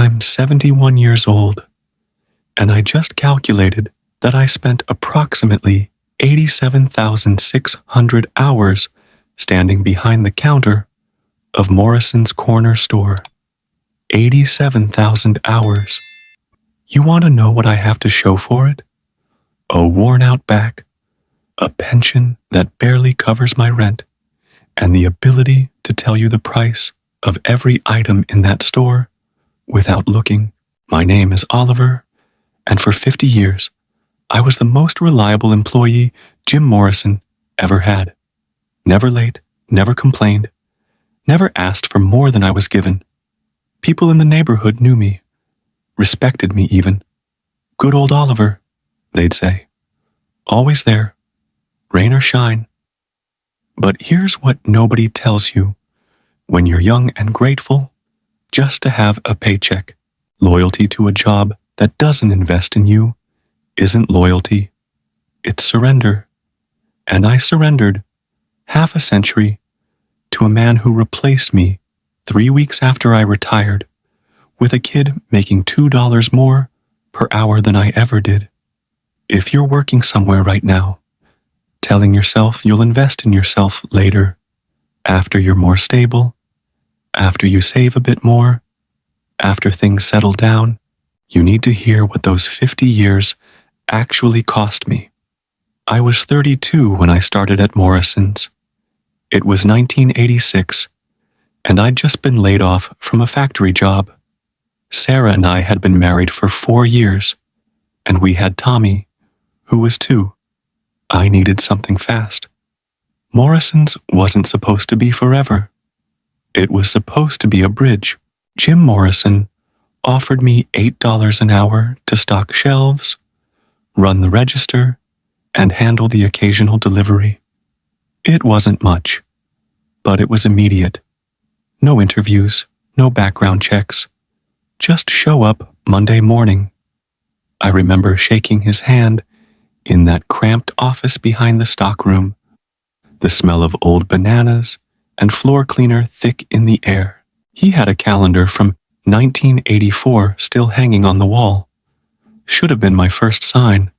I'm 71 years old, and I just calculated that I spent approximately 87,600 hours standing behind the counter of Morrison's corner store. 87,000 hours. You want to know what I have to show for it? A worn-out back, a pension that barely covers my rent, and the ability to tell you the price of every item in that store without looking. My name is Oliver, and for 50 years, I was the most reliable employee Jim Morrison ever had. Never late, never complained, never asked for more than I was given. People in the neighborhood knew me, respected me even. Good old Oliver, they'd say. Always there, rain or shine. But here's what nobody tells you when you're young and grateful just to have a paycheck. Loyalty to a job that doesn't invest in you isn't loyalty. It's surrender. And I surrendered half a century to a man who replaced me 3 weeks after I retired with a kid making $2 more per hour than I ever did. If you're working somewhere right now, telling yourself you'll invest in yourself later, after you're more stable, after you save a bit more, after things settle down, you need to hear what those 50 years actually cost me. I was 32 when I started at Morrison's. It was 1986, and I'd just been laid off from a factory job. Sarah and I had been married for 4 years, and we had Tommy, who was 2. I needed something fast. Morrison's wasn't supposed to be forever. It was supposed to be a bridge. Jim Morrison offered me $8 an hour to stock shelves, run the register, and handle the occasional delivery. It wasn't much, but it was immediate. No interviews, no background checks. Just show up Monday morning. I remember shaking his hand in that cramped office behind the stockroom, the smell of old bananas and floor cleaner thick in the air. He had a calendar from 1984 still hanging on the wall. Should have been my first sign.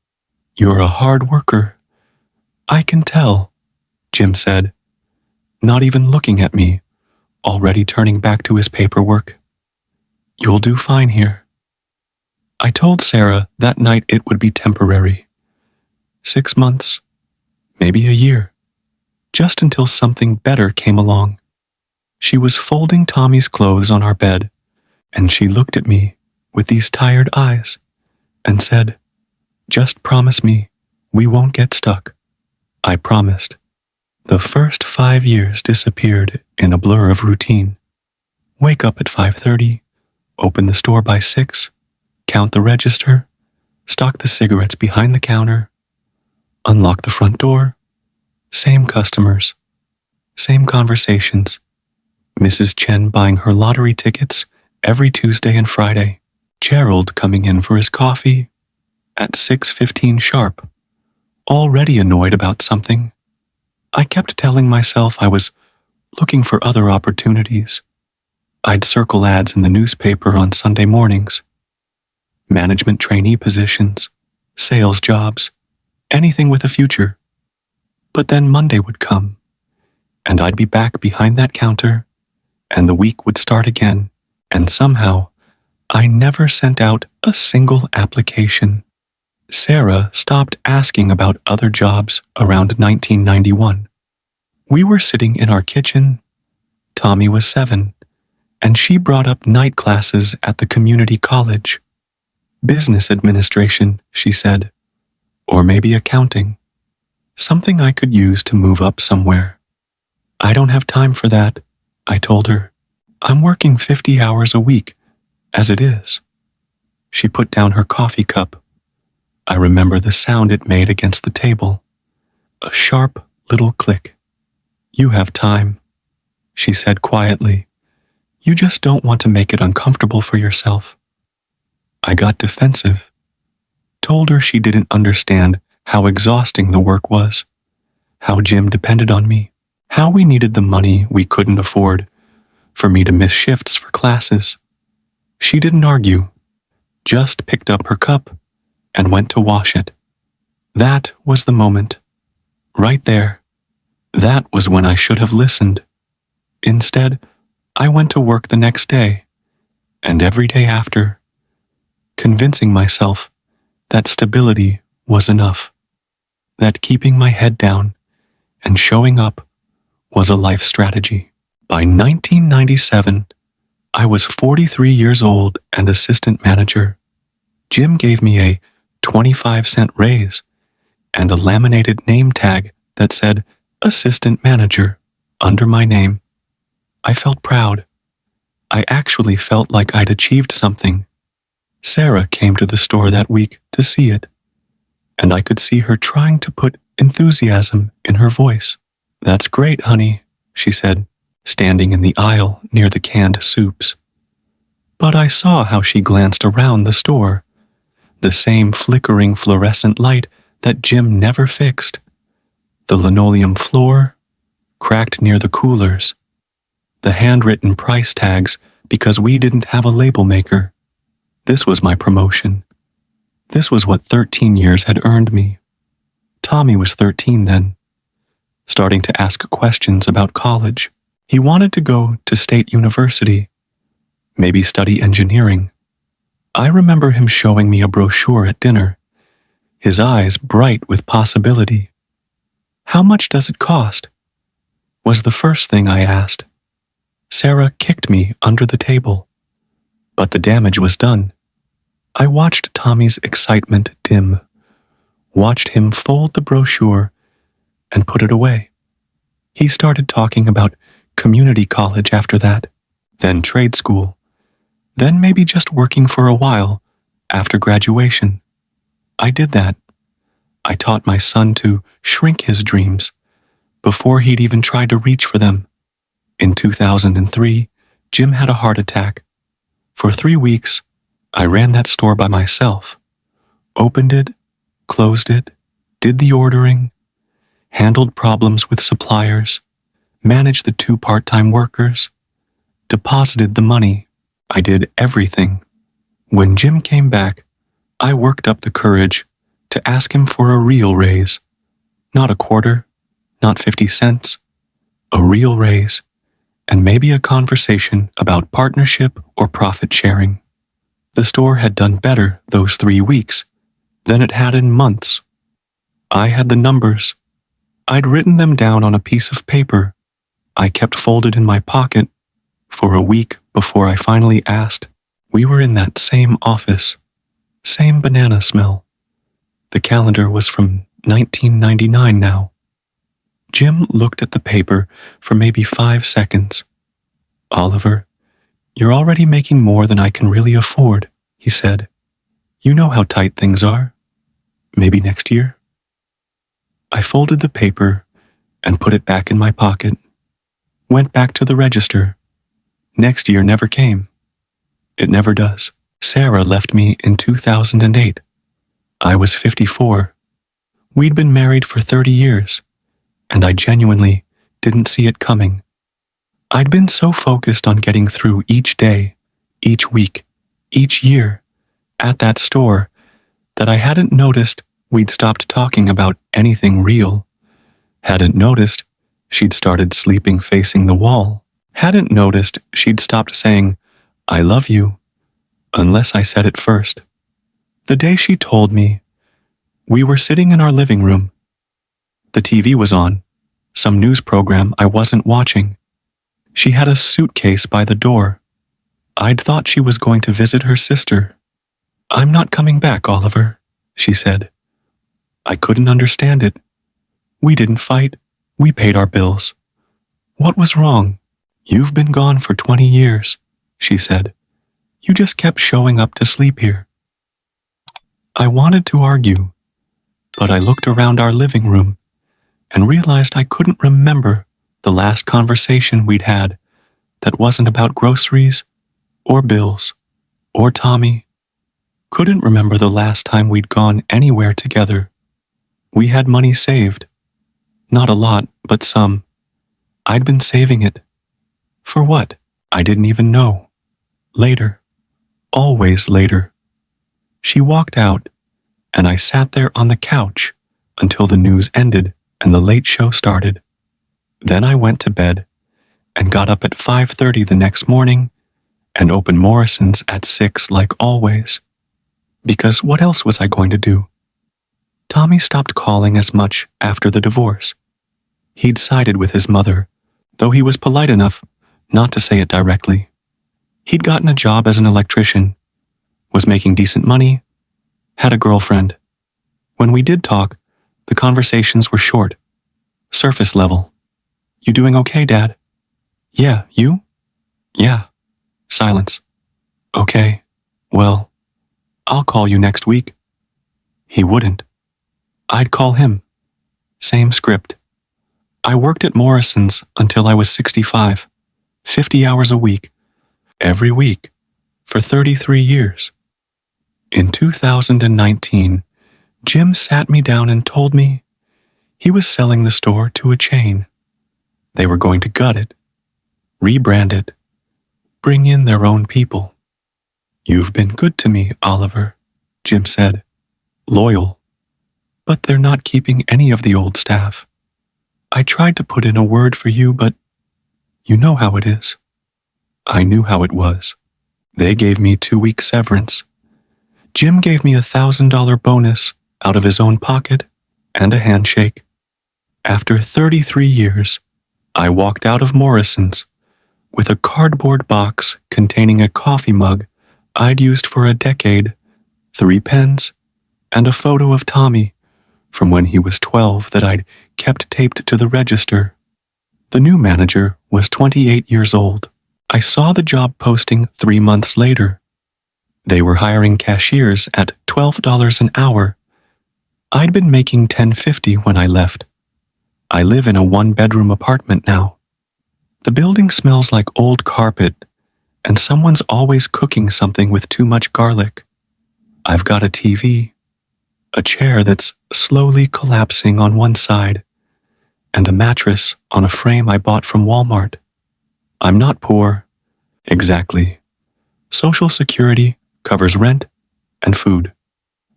You're a hard worker. I can tell, Jim said, not even looking at me, already turning back to his paperwork. You'll do fine here. I told Sarah that night it would be temporary. 6 months, maybe a year, just until something better came along. She was folding Tommy's clothes on our bed, and she looked at me with these tired eyes and said, "Just promise me we won't get stuck." I promised. The first 5 years disappeared in a blur of routine. Wake up at 5:30, open the store by 6, count the register, stock the cigarettes behind the counter, unlock the front door, same customers, same conversations. Mrs. Chen buying her lottery tickets every Tuesday and Friday. Gerald coming in for his coffee at 6:15 sharp, already annoyed about something. I kept telling myself I was looking for other opportunities. I'd circle ads in the newspaper on Sunday mornings. Management trainee positions, sales jobs, anything with a future. But then Monday would come, and I'd be back behind that counter, and the week would start again, and somehow I never sent out a single application. Sarah stopped asking about other jobs around 1991. We were sitting in our kitchen. Tommy was 7, and she brought up night classes at the community college. Business administration, she said, or maybe accounting. Something I could use to move up somewhere. I don't have time for that, I told her. I'm working 50 hours a week, as it is. She put down her coffee cup. I remember the sound it made against the table. A sharp little click. You have time, she said quietly. You just don't want to make it uncomfortable for yourself. I got defensive. Told her she didn't understand how exhausting the work was, how Jim depended on me, how we needed the money we couldn't afford for me to miss shifts for classes. She didn't argue, just picked up her cup and went to wash it. That was the moment. Right there. That was when I should have listened. Instead, I went to work the next day, and every day after, convincing myself that stability was enough, that keeping my head down and showing up was a life strategy. By 1997, I was 43 years old and assistant manager. Jim gave me a 25-cent raise and a laminated name tag that said assistant manager under my name. I felt proud. I actually felt like I'd achieved something. Sarah came to the store that week to see it, and I could see her trying to put enthusiasm in her voice. "That's great, honey," she said, standing in the aisle near the canned soups. But I saw how she glanced around the store, the same flickering fluorescent light that Jim never fixed, the linoleum floor, cracked near the coolers, the handwritten price tags because we didn't have a label maker. This was my promotion. This was what 13 years had earned me. Tommy was 13 then, starting to ask questions about college. He wanted to go to State University, maybe study engineering. I remember him showing me a brochure at dinner, his eyes bright with possibility. "How much does it cost?" was the first thing I asked. Sarah kicked me under the table, but the damage was done. I watched Tommy's excitement dim, watched him fold the brochure and put it away. He started talking about community college after that, then trade school, then maybe just working for a while after graduation. I did that. I taught my son to shrink his dreams before he'd even tried to reach for them. In 2003, Jim had a heart attack. For 3 weeks, I ran that store by myself, opened it, closed it, did the ordering, handled problems with suppliers, managed the 2 part-time workers, deposited the money. I did everything. When Jim came back, I worked up the courage to ask him for a real raise. Not a quarter, not 50 cents, a real raise, and maybe a conversation about partnership or profit sharing. The store had done better those 3 weeks than it had in months. I had the numbers. I'd written them down on a piece of paper I kept folded in my pocket for a week before I finally asked. We were in that same office, same banana smell. The calendar was from 1999 now. Jim looked at the paper for maybe 5 seconds. "Oliver, you're already making more than I can really afford," he said. "You know how tight things are. Maybe next year?" I folded the paper and put it back in my pocket. Went back to the register. Next year never came. It never does. Sarah left me in 2008. I was 54. We'd been married for 30 years, and I genuinely didn't see it coming. I'd been so focused on getting through each day, each week, each year at that store that I hadn't noticed we'd stopped talking about anything real. Hadn't noticed she'd started sleeping facing the wall. Hadn't noticed she'd stopped saying, "I love you," unless I said it first. The day she told me, we were sitting in our living room. The TV was on, some news program I wasn't watching. She had a suitcase by the door. I'd thought she was going to visit her sister. "I'm not coming back, Oliver," she said. I couldn't understand it. We didn't fight. We paid our bills. What was wrong? "You've been gone for 20 years, she said. "You just kept showing up to sleep here." I wanted to argue, but I looked around our living room and realized I couldn't remember the last conversation we'd had that wasn't about groceries or bills or Tommy. Couldn't remember the last time we'd gone anywhere together. We had money saved. Not a lot, but some. I'd been saving it. For what? I didn't even know. Later. Always later. She walked out, and I sat there on the couch until the news ended and the late show started. Then I went to bed and got up at 5:30 the next morning and opened Morrison's at 6 like always. Because what else was I going to do? Tommy stopped calling as much after the divorce. He'd sided with his mother, though he was polite enough not to say it directly. He'd gotten a job as an electrician, was making decent money, had a girlfriend. When we did talk, the conversations were short, surface level. You doing okay, Dad? Yeah, you? Yeah. Silence. Okay. Well, I'll call you next week. He wouldn't. I'd call him. Same script. I worked at Morrison's until I was 65, 50 hours a week, every week, for 33 years. In 2019, Jim sat me down and told me he was selling the store to a chain. They were going to gut it, rebrand it, bring in their own people. You've been good to me, Oliver, Jim said. Loyal. But they're not keeping any of the old staff. I tried to put in a word for you, but you know how it is. I knew how it was. They gave me 2 weeks severance. Jim gave me $1,000 bonus out of his own pocket and a handshake. After 33 years, I walked out of Morrison's with a cardboard box containing a coffee mug I'd used for a decade, 3 pens, and a photo of Tommy from when he was 12 that I'd kept taped to the register. The new manager was 28 years old. I saw the job posting 3 months later. They were hiring cashiers at $12 an hour. I'd been making $10.50 when I left. I live in a 1-bedroom apartment now. The building smells like old carpet, and someone's always cooking something with too much garlic. I've got a TV, a chair that's slowly collapsing on one side, and a mattress on a frame I bought from Walmart. I'm not poor. Exactly. Social Security covers rent and food.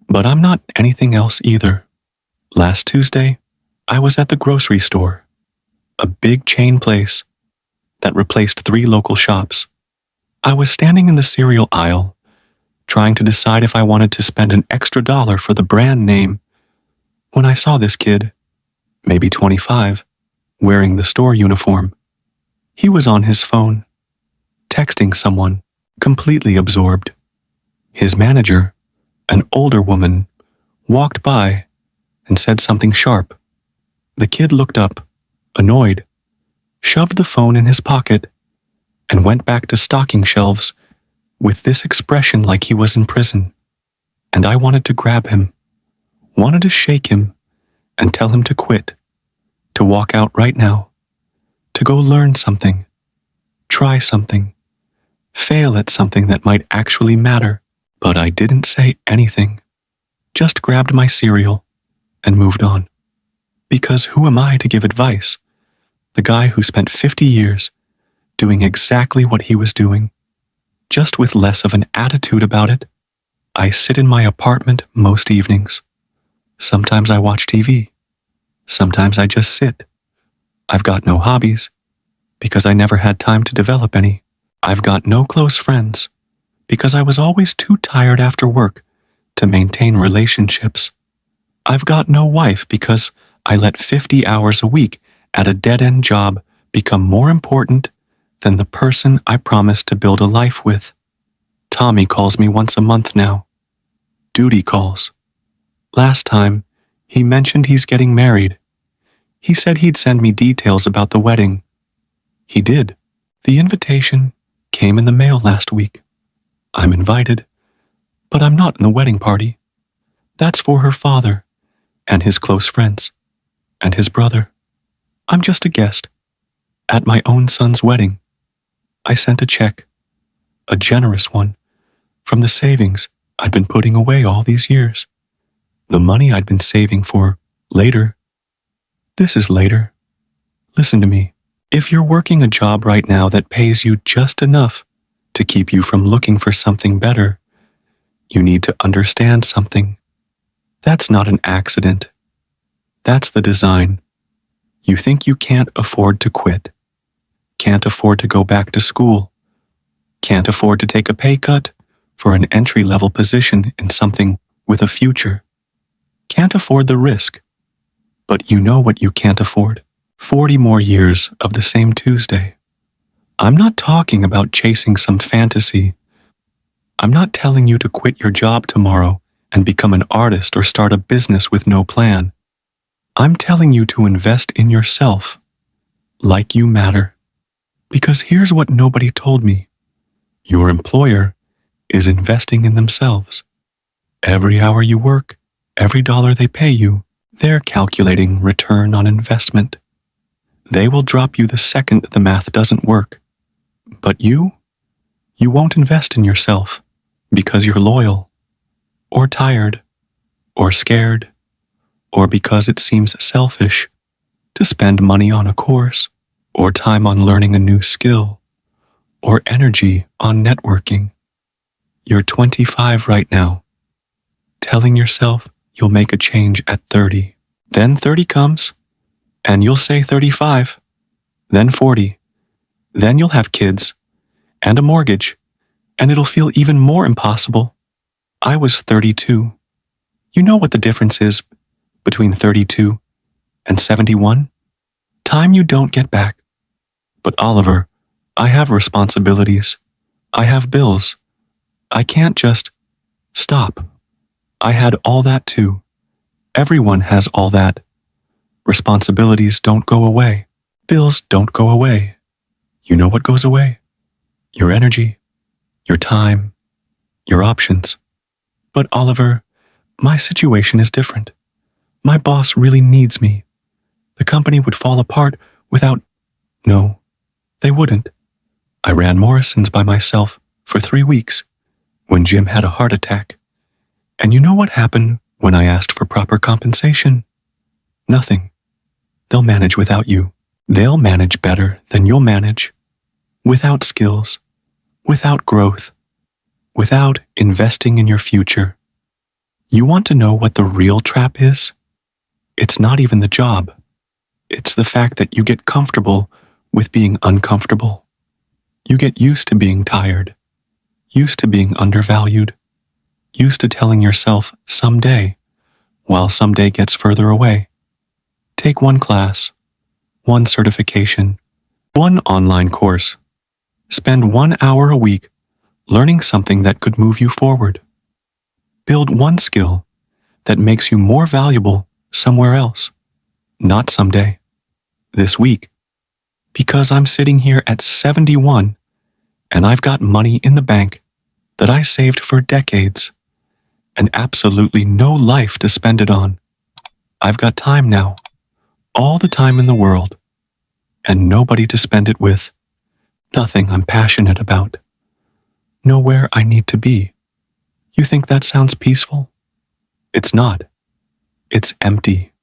But I'm not anything else either. Last Tuesday, I was at the grocery store, a big chain place that replaced 3 local shops. I was standing in the cereal aisle, trying to decide if I wanted to spend an extra $1 for the brand name, when I saw this kid, maybe 25, wearing the store uniform. He was on his phone, texting someone, completely absorbed. His manager, an older woman, walked by and said something sharp. The kid looked up, annoyed, shoved the phone in his pocket, and went back to stocking shelves with this expression like he was in prison. And I wanted to grab him, wanted to shake him and tell him to quit, to walk out right now, to go learn something, try something, fail at something that might actually matter. But I didn't say anything, just grabbed my cereal and moved on. Because who am I to give advice? The guy who spent 50 years doing exactly what he was doing, just with less of an attitude about it. I sit in my apartment most evenings. Sometimes I watch TV. Sometimes I just sit. I've got no hobbies, because I never had time to develop any. I've got no close friends, because I was always too tired after work to maintain relationships. I've got no wife because I let 50 hours a week at a dead-end job become more important than the person I promised to build a life with. Tommy calls me once a month now. Duty calls. Last time, he mentioned he's getting married. He said he'd send me details about the wedding. He did. The invitation came in the mail last week. I'm invited, but I'm not in the wedding party. That's for her father and his close friends and his brother. I'm just a guest at my own son's wedding. I sent a check, a generous one, from the savings I'd been putting away all these years. The money I'd been saving for later. This is later. Listen to me. If you're working a job right now that pays you just enough to keep you from looking for something better, you need to understand something. That's not an accident. That's the design. You think you can't afford to quit, can't afford to go back to school, can't afford to take a pay cut for an entry-level position in something with a future, can't afford the risk. But you know what you can't afford? 40 more years of the same Tuesday. I'm not talking about chasing some fantasy. I'm not telling you to quit your job tomorrow and become an artist or start a business with no plan. I'm telling you to invest in yourself, like you matter. Because here's what nobody told me. Your employer is investing in themselves. Every hour you work, every dollar they pay you, they're calculating return on investment. They will drop you the second the math doesn't work. But you won't invest in yourself because you're loyal, or tired, or scared, or because it seems selfish to spend money on a course, or time on learning a new skill, or energy on networking. You're 25 right now, telling yourself you'll make a change at 30. Then 30 comes, and you'll say 35, then 40. Then you'll have kids, and a mortgage, and it'll feel even more impossible. I was 32. You know what the difference is between 32 and 71? Time you don't get back. But Oliver, I have responsibilities. I have bills. I can't just stop. I had all that too. Everyone has all that. Responsibilities don't go away. Bills don't go away. You know what goes away? Your energy, your time, your options. But Oliver, my situation is different. My boss really needs me. The company would fall apart without... No, they wouldn't. I ran Morrison's by myself for 3 weeks when Jim had a heart attack. And you know what happened when I asked for proper compensation? Nothing. They'll manage without you. They'll manage better than you'll manage. Without skills, without growth, without investing in your future. You want to know what the real trap is? It's not even the job. It's the fact that you get comfortable with being uncomfortable. You get used to being tired, used to being undervalued, used to telling yourself someday, while someday gets further away. Take one class, one certification, one online course. Spend 1 hour a week learning something that could move you forward. Build one skill that makes you more valuable somewhere else, not someday, this week. Because I'm sitting here at 71 and I've got money in the bank that I saved for decades and absolutely no life to spend it on. I've got time now, all the time in the world, and nobody to spend it with. Nothing I'm passionate about. Nowhere I need to be. You think that sounds peaceful? It's not. It's empty.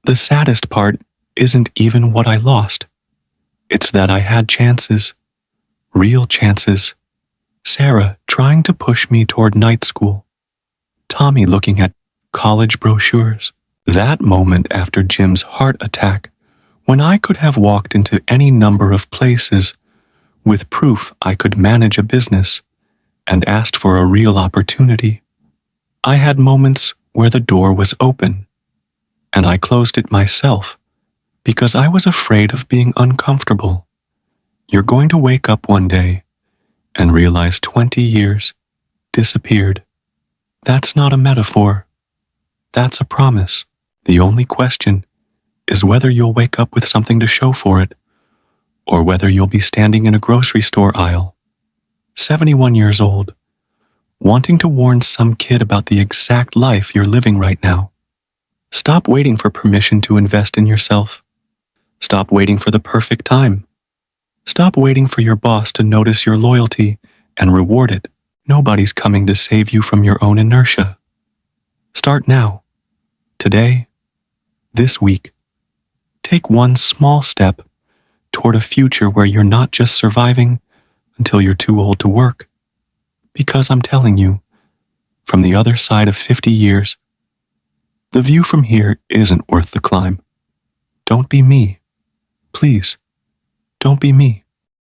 The saddest part isn't even what I lost. It's that I had chances. Real chances. Sarah trying to push me toward night school. Tommy looking at college brochures. That moment after Jim's heart attack, when I could have walked into any number of places with proof I could manage a business and asked for a real opportunity. I had moments where the door was open, and I closed it myself because I was afraid of being uncomfortable. You're going to wake up one day and realize 20 years disappeared. That's not a metaphor. That's a promise. The only question is whether you'll wake up with something to show for it, or whether you'll be standing in a grocery store aisle, 71 years old, wanting to warn some kid about the exact life you're living right now. Stop waiting for permission to invest in yourself. Stop waiting for the perfect time. Stop waiting for your boss to notice your loyalty and reward it. Nobody's coming to save you from your own inertia. Start now, today, this week. Take one small step toward a future where you're not just surviving, until you're too old to work. Because I'm telling you, from the other side of 50 years, the view from here isn't worth the climb. Don't be me. Please, don't be me.